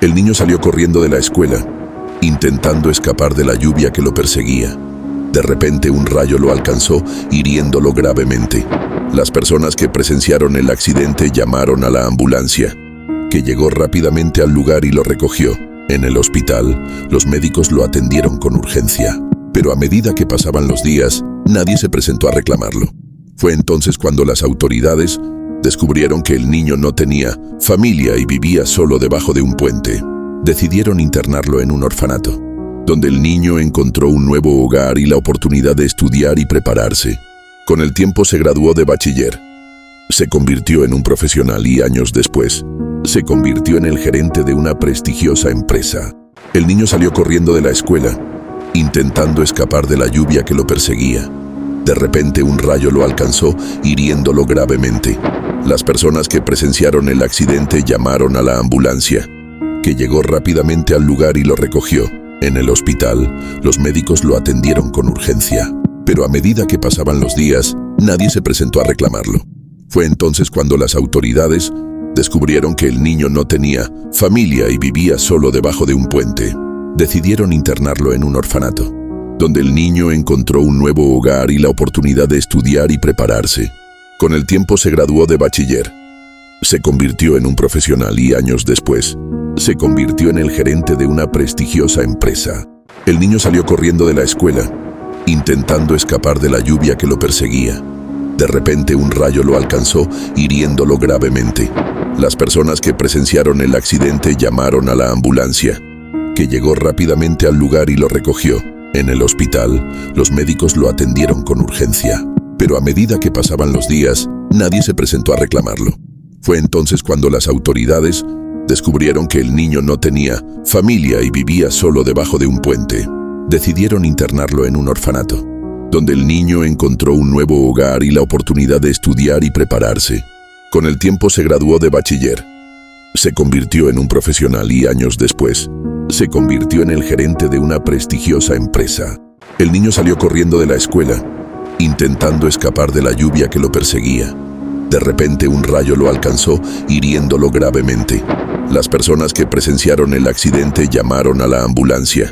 El niño salió corriendo de la escuela, intentando escapar de la lluvia que lo perseguía. De repente un rayo lo alcanzó, hiriéndolo gravemente. Las personas que presenciaron el accidente llamaron a la ambulancia, que llegó rápidamente al lugar y lo recogió. En el hospital, los médicos lo atendieron con urgencia, pero a medida que pasaban los días, nadie se presentó a reclamarlo. Fue entonces cuando las autoridades descubrieron que el niño no tenía familia y vivía solo debajo de un puente. Decidieron internarlo en un orfanato, donde el niño encontró un nuevo hogar y la oportunidad de estudiar y prepararse. Con el tiempo se graduó de bachiller. Se convirtió en un profesional y años después, se convirtió en el gerente de una prestigiosa empresa. El niño salió corriendo de la escuela, intentando escapar de la lluvia que lo perseguía. De repente un rayo lo alcanzó, hiriéndolo gravemente. Las personas que presenciaron el accidente llamaron a la ambulancia, que llegó rápidamente al lugar y lo recogió. En el hospital, los médicos lo atendieron con urgencia, pero a medida que pasaban los días, nadie se presentó a reclamarlo. Fue entonces cuando las autoridades descubrieron que el niño no tenía familia y vivía solo debajo de un puente. Decidieron internarlo en un orfanato, donde el niño encontró un nuevo hogar y la oportunidad de estudiar y prepararse. Con el tiempo se graduó de bachiller. Se convirtió en un profesional y años después, se convirtió en el gerente de una prestigiosa empresa. El niño salió corriendo de la escuela, intentando escapar de la lluvia que lo perseguía. De repente un rayo lo alcanzó, hiriéndolo gravemente. Las personas que presenciaron el accidente llamaron a la ambulancia, que llegó rápidamente al lugar y lo recogió. En el hospital, los médicos lo atendieron con urgencia, pero a medida que pasaban los días, nadie se presentó a reclamarlo. Fue entonces cuando las autoridades descubrieron que el niño no tenía familia y vivía solo debajo de un puente. Decidieron internarlo en un orfanato, donde el niño encontró un nuevo hogar y la oportunidad de estudiar y prepararse. Con el tiempo se graduó de bachiller. Se convirtió en un profesional y años después, se convirtió en el gerente de una prestigiosa empresa. El niño salió corriendo de la escuela, intentando escapar de la lluvia que lo perseguía. De repente un rayo lo alcanzó, hiriéndolo gravemente. Las personas que presenciaron el accidente llamaron a la ambulancia,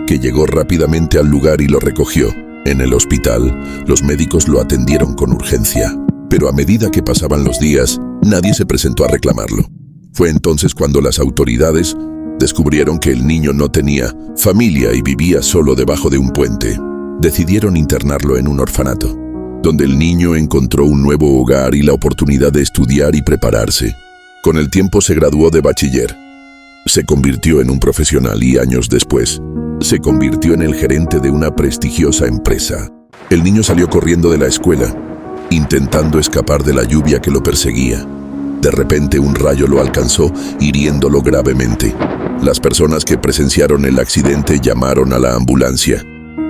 que llegó rápidamente al lugar y lo recogió. En el hospital, los médicos lo atendieron con urgencia, pero a medida que pasaban los días, nadie se presentó a reclamarlo. Fue entonces cuando las autoridades descubrieron que el niño no tenía familia y vivía solo debajo de un puente. Decidieron internarlo en un orfanato, donde el niño encontró un nuevo hogar y la oportunidad de estudiar y prepararse. Con el tiempo se graduó de bachiller. Se convirtió en un profesional y años después, se convirtió en el gerente de una prestigiosa empresa. El niño salió corriendo de la escuela, intentando escapar de la lluvia que lo perseguía. De repente un rayo lo alcanzó, hiriéndolo gravemente. Las personas que presenciaron el accidente llamaron a la ambulancia,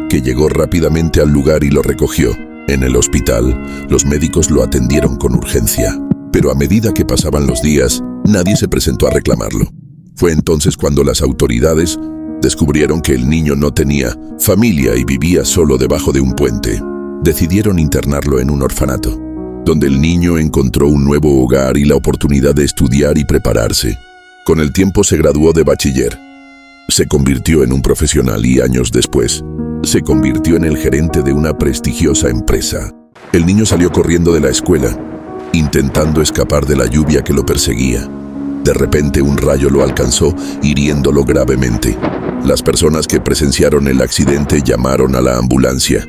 que llegó rápidamente al lugar y lo recogió. En el hospital, los médicos lo atendieron con urgencia, pero a medida que pasaban los días, nadie se presentó a reclamarlo. Fue entonces cuando las autoridades descubrieron que el niño no tenía familia y vivía solo debajo de un puente. Decidieron internarlo en un orfanato, donde el niño encontró un nuevo hogar y la oportunidad de estudiar y prepararse. Con el tiempo se graduó de bachiller. Se convirtió en un profesional y años después, se convirtió en el gerente de una prestigiosa empresa. El niño salió corriendo de la escuela, intentando escapar de la lluvia que lo perseguía. De repente un rayo lo alcanzó, hiriéndolo gravemente. Las personas que presenciaron el accidente llamaron a la ambulancia,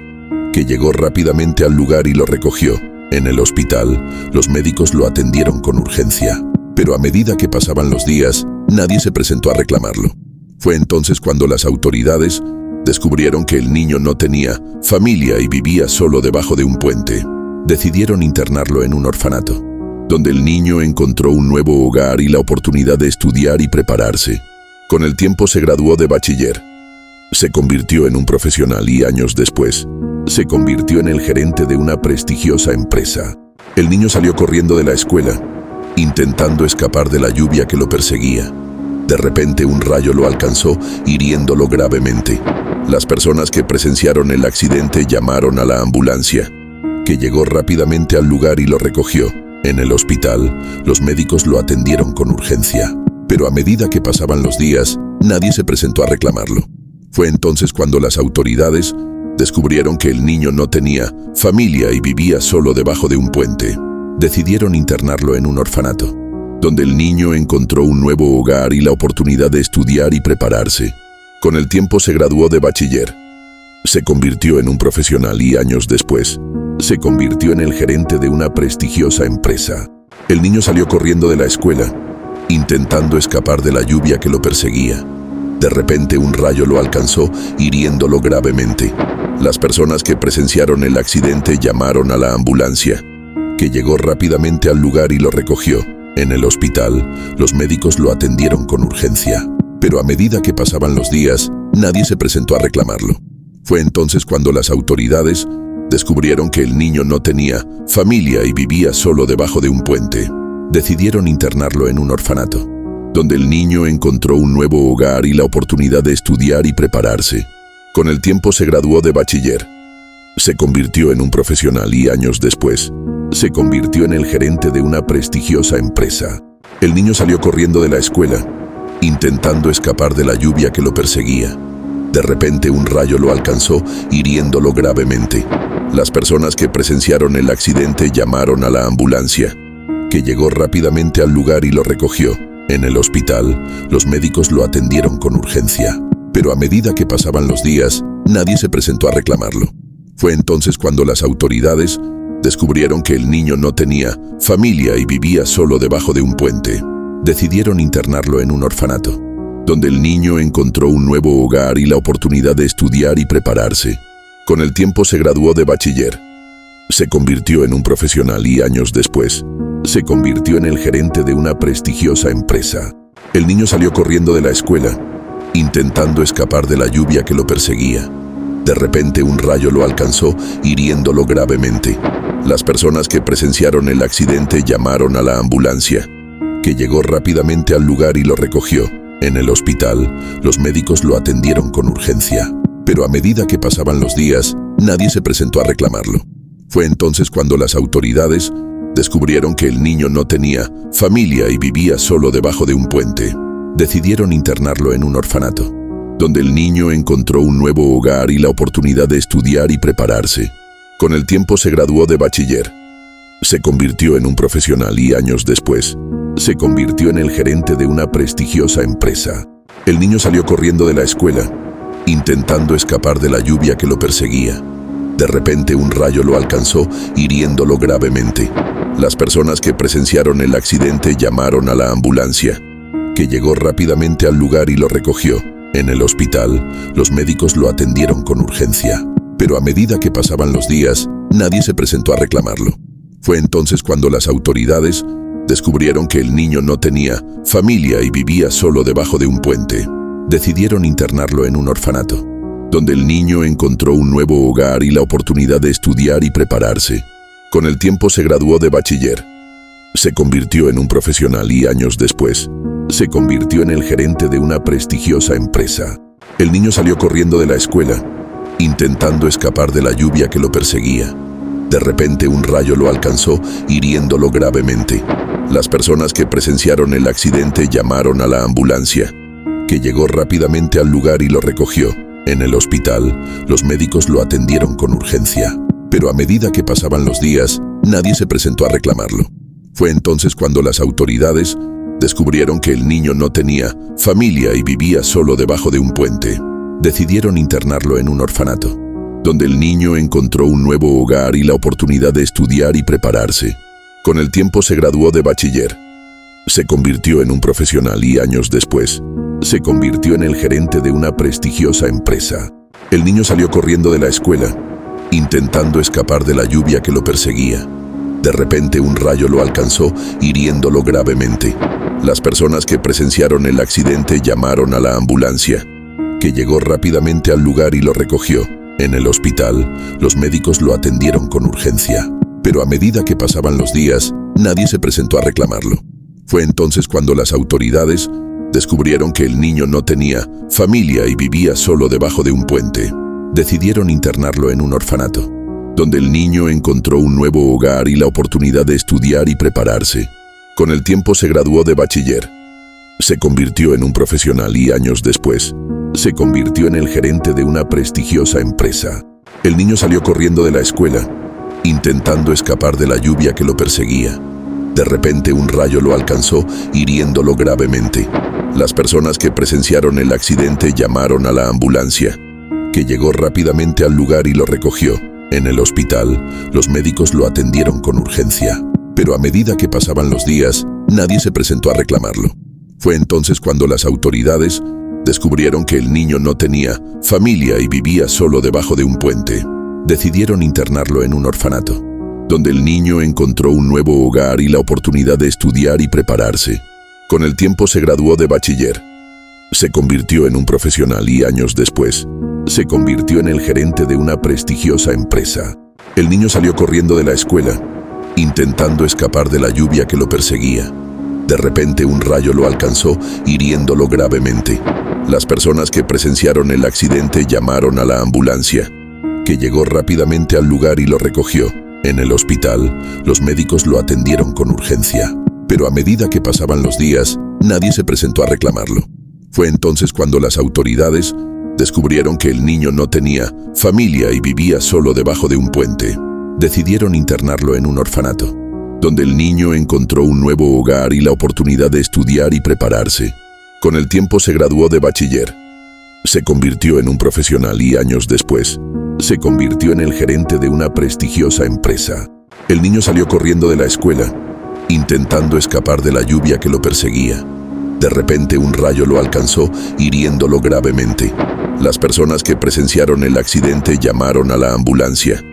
que llegó rápidamente al lugar y lo recogió. En el hospital, los médicos lo atendieron con urgencia, pero a medida que pasaban los días, nadie se presentó a reclamarlo. Fue entonces cuando las autoridades descubrieron que el niño no tenía familia y vivía solo debajo de un puente. Decidieron internarlo en un orfanato, donde el niño encontró un nuevo hogar y la oportunidad de estudiar y prepararse. Con el tiempo se graduó de bachiller. Se convirtió en un profesional y años después, se convirtió en el gerente de una prestigiosa empresa. El niño salió corriendo de la escuela, intentando escapar de la lluvia que lo perseguía. De repente un rayo lo alcanzó, hiriéndolo gravemente. Las personas que presenciaron el accidente llamaron a la ambulancia, que llegó rápidamente al lugar y lo recogió. En el hospital, los médicos lo atendieron con urgencia, pero a medida que pasaban los días, nadie se presentó a reclamarlo. Fue entonces cuando las autoridades descubrieron que el niño no tenía familia y vivía solo debajo de un puente. Decidieron internarlo en un orfanato, donde el niño encontró un nuevo hogar y la oportunidad de estudiar y prepararse. Con el tiempo se graduó de bachiller. Se convirtió en un profesional y años después, se convirtió en el gerente de una prestigiosa empresa. El niño salió corriendo de la escuela, intentando escapar de la lluvia que lo perseguía. De repente un rayo lo alcanzó, hiriéndolo gravemente. Las personas que presenciaron el accidente llamaron a la ambulancia, que llegó rápidamente al lugar y lo recogió. En el hospital, los médicos lo atendieron con urgencia, pero a medida que pasaban los días, nadie se presentó a reclamarlo. Fue entonces cuando las autoridades descubrieron que el niño no tenía familia y vivía solo debajo de un puente. Decidieron internarlo en un orfanato, donde el niño encontró un nuevo hogar y la oportunidad de estudiar y prepararse. Con el tiempo se graduó de bachiller. Se convirtió en un profesional y años después, se convirtió en el gerente de una prestigiosa empresa. El niño salió corriendo de la escuela, intentando escapar de la lluvia que lo perseguía. De repente un rayo lo alcanzó, hiriéndolo gravemente. Las personas que presenciaron el accidente llamaron a la ambulancia, que llegó rápidamente al lugar y lo recogió. En el hospital, los médicos lo atendieron con urgencia, pero a medida que pasaban los días, nadie se presentó a reclamarlo. Fue entonces cuando las autoridades descubrieron que el niño no tenía familia y vivía solo debajo de un puente. Decidieron internarlo en un orfanato, donde el niño encontró un nuevo hogar y la oportunidad de estudiar y prepararse. Con el tiempo se graduó de bachiller. Se convirtió en un profesional y años después, se convirtió en el gerente de una prestigiosa empresa. El niño salió corriendo de la escuela, intentando escapar de la lluvia que lo perseguía. De repente un rayo lo alcanzó, hiriéndolo gravemente. Las personas que presenciaron el accidente llamaron a la ambulancia, que llegó rápidamente al lugar y lo recogió. En el hospital, los médicos lo atendieron con urgencia, pero a medida que pasaban los días, nadie se presentó a reclamarlo. Fue entonces cuando las autoridades descubrieron que el niño no tenía familia y vivía solo debajo de un puente. Decidieron internarlo en un orfanato, donde el niño encontró un nuevo hogar y la oportunidad de estudiar y prepararse. Con el tiempo se graduó de bachiller. Se convirtió en un profesional y años después, se convirtió en el gerente de una prestigiosa empresa. El niño salió corriendo de la escuela, intentando escapar de la lluvia que lo perseguía. De repente un rayo lo alcanzó, hiriéndolo gravemente. Las personas que presenciaron el accidente llamaron a la ambulancia, que llegó rápidamente al lugar y lo recogió. En el hospital, los médicos lo atendieron con urgencia, pero a medida que pasaban los días, nadie se presentó a reclamarlo. Fue entonces cuando las autoridades descubrieron que el niño no tenía familia y vivía solo debajo de un puente. Decidieron internarlo en un orfanato, donde el niño encontró un nuevo hogar y la oportunidad de estudiar y prepararse. Con el tiempo se graduó de bachiller. Se convirtió en un profesional y años después, se convirtió en el gerente de una prestigiosa empresa. El niño salió corriendo de la escuela, intentando escapar de la lluvia que lo perseguía. De repente un rayo lo alcanzó, hiriéndolo gravemente. Las personas que presenciaron el accidente llamaron a la ambulancia, que llegó rápidamente al lugar y lo recogió. En el hospital, los médicos lo atendieron con urgencia, pero a medida que pasaban los días, nadie se presentó a reclamarlo. Fue entonces cuando las autoridades descubrieron que el niño no tenía familia y vivía solo debajo de un puente. Decidieron internarlo en un orfanato, donde el niño encontró un nuevo hogar y la oportunidad de estudiar y prepararse. Con el tiempo se graduó de bachiller. Se convirtió en un profesional y años después, se convirtió en el gerente de una prestigiosa empresa. El niño salió corriendo de la escuela, intentando escapar de la lluvia que lo perseguía. De repente un rayo lo alcanzó, hiriéndolo gravemente. Las personas que presenciaron el accidente llamaron a la ambulancia, que llegó rápidamente al lugar y lo recogió. En el hospital, los médicos lo atendieron con urgencia, pero a medida que pasaban los días, nadie se presentó a reclamarlo. Fue entonces cuando las autoridades descubrieron que el niño no tenía familia y vivía solo debajo de un puente. Decidieron internarlo en un orfanato, donde el niño encontró un nuevo hogar y la oportunidad de estudiar y prepararse. Con el tiempo se graduó de bachiller. Se convirtió en un profesional y años después, se convirtió en el gerente de una prestigiosa empresa. El niño salió corriendo de la escuela, intentando escapar de la lluvia que lo perseguía. De repente un rayo lo alcanzó, hiriéndolo gravemente. Las personas que presenciaron el accidente llamaron a la ambulancia, que llegó rápidamente al lugar y lo recogió. En el hospital, los médicos lo atendieron con urgencia, pero a medida que pasaban los días, nadie se presentó a reclamarlo. Fue entonces cuando las autoridades descubrieron que el niño no tenía familia y vivía solo debajo de un puente. Decidieron internarlo en un orfanato, donde el niño encontró un nuevo hogar y la oportunidad de estudiar y prepararse. Con el tiempo se graduó de bachiller. Se convirtió en un profesional y años después, se convirtió en el gerente de una prestigiosa empresa. El niño salió corriendo de la escuela, intentando escapar de la lluvia que lo perseguía. De repente un rayo lo alcanzó, hiriéndolo gravemente. Las personas que presenciaron el accidente llamaron a la ambulancia, que llegó rápidamente al lugar y lo recogió. En el hospital, los médicos lo atendieron con urgencia, pero a medida que pasaban los días, nadie se presentó a reclamarlo. Fue entonces cuando las autoridades descubrieron que el niño no tenía familia y vivía solo debajo de un puente. Decidieron internarlo en un orfanato, donde el niño encontró un nuevo hogar y la oportunidad de estudiar y prepararse. Con el tiempo se graduó de bachiller. Se convirtió en un profesional y años después, se convirtió en el gerente de una prestigiosa empresa. El niño salió corriendo de la escuela, intentando escapar de la lluvia que lo perseguía. De repente un rayo lo alcanzó, hiriéndolo gravemente. Las personas que presenciaron el accidente llamaron a la ambulancia,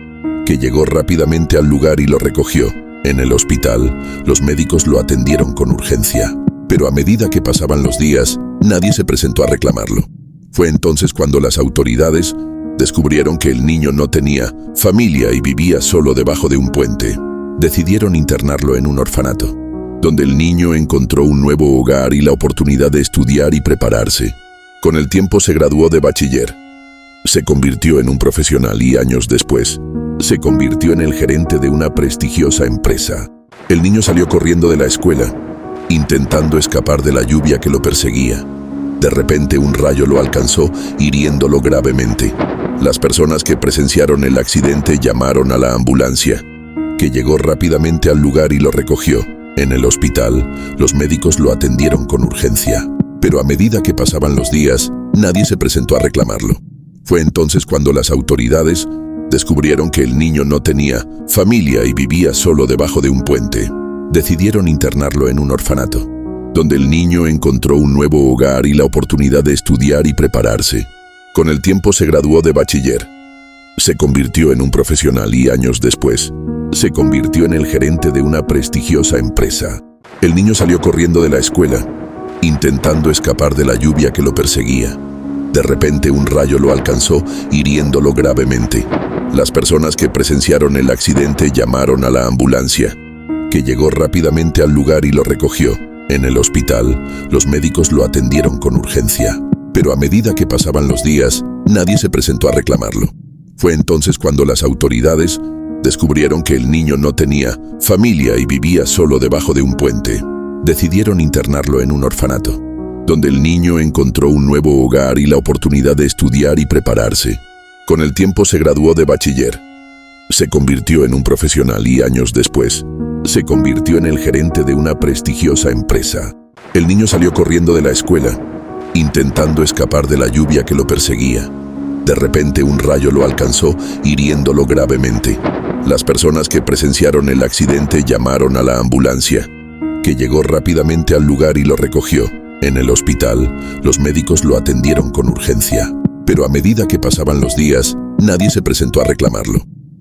que llegó rápidamente al lugar y lo recogió. En el hospital, los médicos lo atendieron con urgencia, pero a medida que pasaban los días, nadie se presentó a reclamarlo. Fue entonces cuando las autoridades descubrieron que el niño no tenía familia y vivía solo debajo de un puente. Decidieron internarlo en un orfanato, donde el niño encontró un nuevo hogar y la oportunidad de estudiar y prepararse. Con el tiempo se graduó de bachiller. Se convirtió en un profesional y años después, se convirtió en el gerente de una prestigiosa empresa. El niño salió corriendo de la escuela, intentando escapar de la lluvia que lo perseguía. De repente un rayo lo alcanzó, hiriéndolo gravemente. Las personas que presenciaron el accidente llamaron a la ambulancia, que llegó rápidamente al lugar y lo recogió. En el hospital, los médicos lo atendieron con urgencia, pero a medida que pasaban los días, nadie se presentó a reclamarlo. Fue entonces cuando las autoridades descubrieron que el niño no tenía familia y vivía solo debajo de un puente. Decidieron internarlo en un orfanato, donde el niño encontró un nuevo hogar y la oportunidad de estudiar y prepararse. Con el tiempo se graduó de bachiller. Se convirtió en un profesional y años después, se convirtió en el gerente de una prestigiosa empresa. El niño salió corriendo de la escuela, intentando escapar de la lluvia que lo perseguía. De repente un rayo lo alcanzó, hiriéndolo gravemente. Las personas que presenciaron el accidente llamaron a la ambulancia, que llegó rápidamente al lugar y lo recogió. En el hospital, los médicos lo atendieron con urgencia, pero a medida que pasaban los días, nadie se presentó a reclamarlo. Fue entonces cuando las autoridades descubrieron que el niño no tenía familia y vivía solo debajo de un puente. Decidieron internarlo en un orfanato, donde el niño encontró un nuevo hogar y la oportunidad de estudiar y prepararse. Con el tiempo se graduó de bachiller. Se convirtió en un profesional y años después, se convirtió en el gerente de una prestigiosa empresa. El niño salió corriendo de la escuela, intentando escapar de la lluvia que lo perseguía. De repente un rayo lo alcanzó, hiriéndolo gravemente. Las personas que presenciaron el accidente llamaron a la ambulancia, que llegó rápidamente al lugar y lo recogió. En el hospital, los médicos lo atendieron con urgencia, pero a medida que pasaban los días, nadie se presentó a reclamarlo.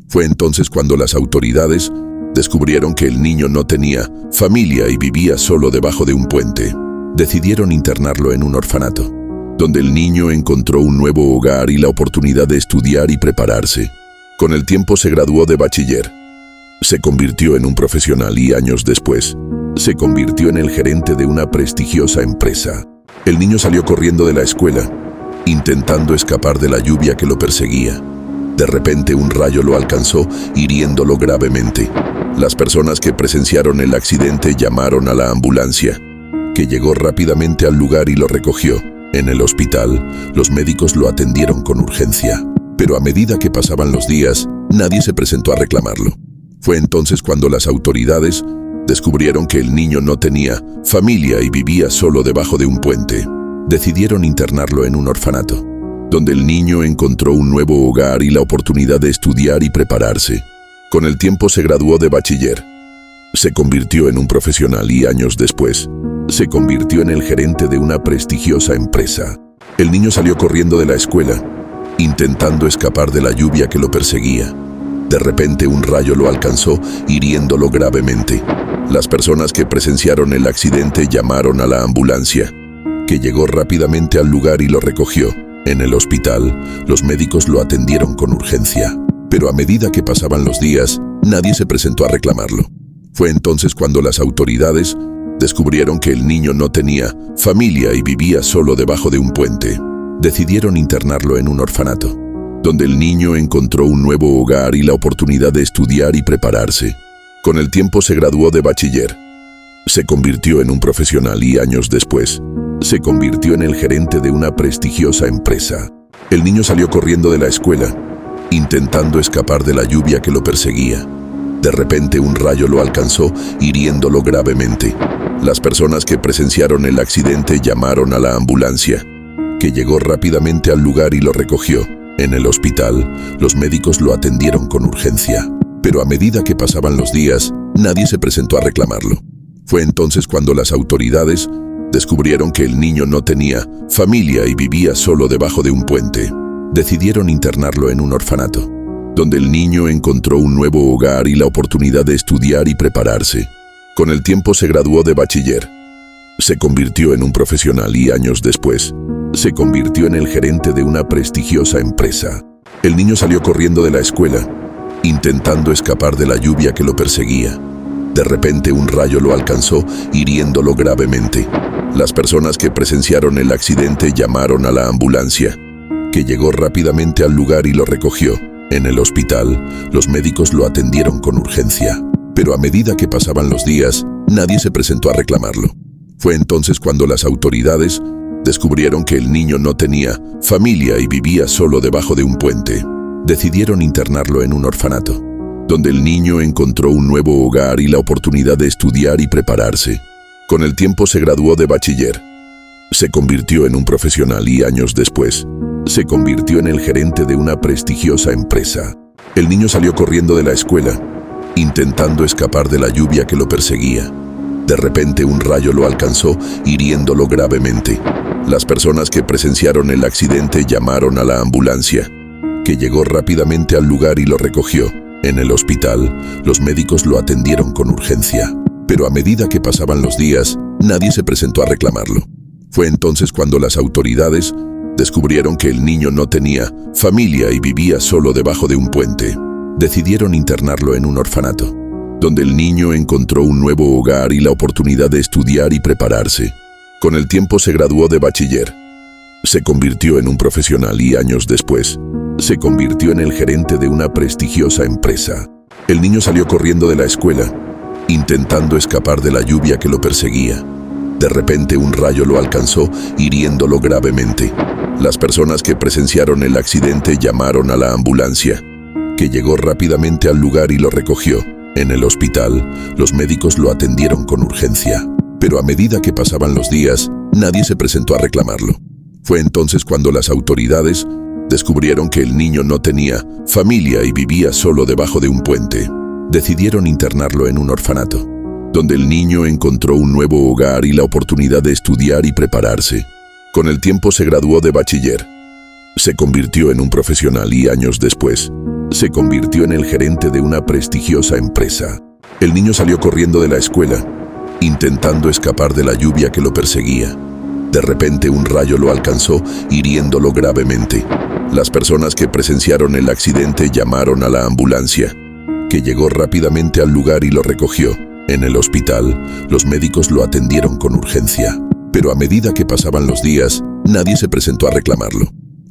Fue entonces cuando las autoridades descubrieron que el niño no tenía familia y vivía solo debajo de un puente. Decidieron internarlo en un orfanato, donde el niño encontró un nuevo hogar y la oportunidad de estudiar y prepararse. Con el tiempo se graduó de bachiller. Se convirtió en un profesional y años después, se convirtió en el gerente de una prestigiosa empresa. El niño salió corriendo de la escuela, intentando escapar de la lluvia que lo perseguía. De repente un rayo lo alcanzó, hiriéndolo gravemente. Las personas que presenciaron el accidente llamaron a la ambulancia, que llegó rápidamente al lugar y lo recogió. En el hospital, los médicos lo atendieron con urgencia, pero a medida que pasaban los días, nadie se presentó a reclamarlo. Fue entonces cuando las autoridades descubrieron que el niño no tenía familia y vivía solo debajo de un puente. Decidieron internarlo en un orfanato, donde el niño encontró un nuevo hogar y la oportunidad de estudiar y prepararse. Con el tiempo se graduó de bachiller. Se convirtió en un profesional y años después, se convirtió en el gerente de una prestigiosa empresa. El niño salió corriendo de la escuela, intentando escapar de la lluvia que lo perseguía. De repente un rayo lo alcanzó, hiriéndolo gravemente. Las personas que presenciaron el accidente llamaron a la ambulancia, que llegó rápidamente al lugar y lo recogió. En el hospital, los médicos lo atendieron con urgencia, pero a medida que pasaban los días, nadie se presentó a reclamarlo. Fue entonces cuando las autoridades descubrieron que el niño no tenía familia y vivía solo debajo de un puente. Decidieron internarlo en un orfanato, donde el niño encontró un nuevo hogar y la oportunidad de estudiar y prepararse. Con el tiempo se graduó de bachiller. Se convirtió en un profesional y años después, se convirtió en el gerente de una prestigiosa empresa. El niño salió corriendo de la escuela, intentando escapar de la lluvia que lo perseguía. De repente un rayo lo alcanzó, hiriéndolo gravemente. Las personas que presenciaron el accidente llamaron a la ambulancia, que llegó rápidamente al lugar y lo recogió. En el hospital, los médicos lo atendieron con urgencia, pero a medida que pasaban los días, nadie se presentó a reclamarlo. Fue entonces cuando las autoridades descubrieron que el niño no tenía familia y vivía solo debajo de un puente. Decidieron internarlo en un orfanato, donde el niño encontró un nuevo hogar y la oportunidad de estudiar y prepararse. Con el tiempo se graduó de bachiller. Se convirtió en un profesional y años después, se convirtió en el gerente de una prestigiosa empresa. El niño salió corriendo de la escuela, intentando escapar de la lluvia que lo perseguía. De repente un rayo lo alcanzó, hiriéndolo gravemente. Las personas que presenciaron el accidente llamaron a la ambulancia, que llegó rápidamente al lugar y lo recogió. En el hospital, los médicos lo atendieron con urgencia, pero a medida que pasaban los días, nadie se presentó a reclamarlo. Fue entonces cuando las autoridades descubrieron que el niño no tenía familia y vivía solo debajo de un puente. Decidieron internarlo en un orfanato, donde el niño encontró un nuevo hogar y la oportunidad de estudiar y prepararse. Con el tiempo se graduó de bachiller. Se convirtió en un profesional y años después, se convirtió en el gerente de una prestigiosa empresa. El niño salió corriendo de la escuela, intentando escapar de la lluvia que lo perseguía. De repente un rayo lo alcanzó, hiriéndolo gravemente. Las personas que presenciaron el accidente llamaron a la ambulancia, que llegó rápidamente al lugar y lo recogió. En el hospital, los médicos lo atendieron con urgencia, pero a medida que pasaban los días, nadie se presentó a reclamarlo. Fue entonces cuando las autoridades descubrieron que el niño no tenía familia y vivía solo debajo de un puente. Decidieron internarlo en un orfanato, donde el niño encontró un nuevo hogar y la oportunidad de estudiar y prepararse. Con el tiempo se graduó de bachiller. Se convirtió en un profesional y años después, se convirtió en el gerente de una prestigiosa empresa. El niño salió corriendo de la escuela, intentando escapar de la lluvia que lo perseguía. De repente un rayo lo alcanzó, hiriéndolo gravemente. Las personas que presenciaron el accidente llamaron a la ambulancia, que llegó rápidamente al lugar y lo recogió. En el hospital, los médicos lo atendieron con urgencia, pero a medida que pasaban los días, nadie se presentó a reclamarlo. Fue entonces cuando las autoridades descubrieron que el niño no tenía familia y vivía solo debajo de un puente. Decidieron internarlo en un orfanato, donde el niño encontró un nuevo hogar y la oportunidad de estudiar y prepararse. Con el tiempo se graduó de bachiller. Se convirtió en un profesional y años después, se convirtió en el gerente de una prestigiosa empresa. El niño salió corriendo de la escuela, intentando escapar de la lluvia que lo perseguía. De repente un rayo lo alcanzó, hiriéndolo gravemente. Las personas que presenciaron el accidente llamaron a la ambulancia, que llegó rápidamente al lugar y lo recogió. En el hospital, los médicos lo atendieron con urgencia, pero a medida que pasaban los días, nadie se presentó a reclamarlo.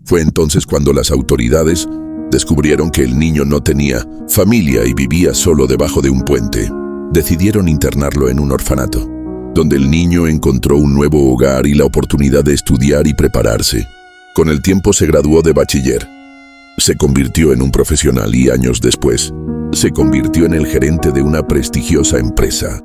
Fue entonces cuando las autoridades descubrieron que el niño no tenía familia y vivía solo debajo de un puente. Decidieron internarlo en un orfanato, donde el niño encontró un nuevo hogar y la oportunidad de estudiar y prepararse. Con el tiempo se graduó de bachiller. Se convirtió en un profesional y años después, se convirtió en el gerente de una prestigiosa empresa.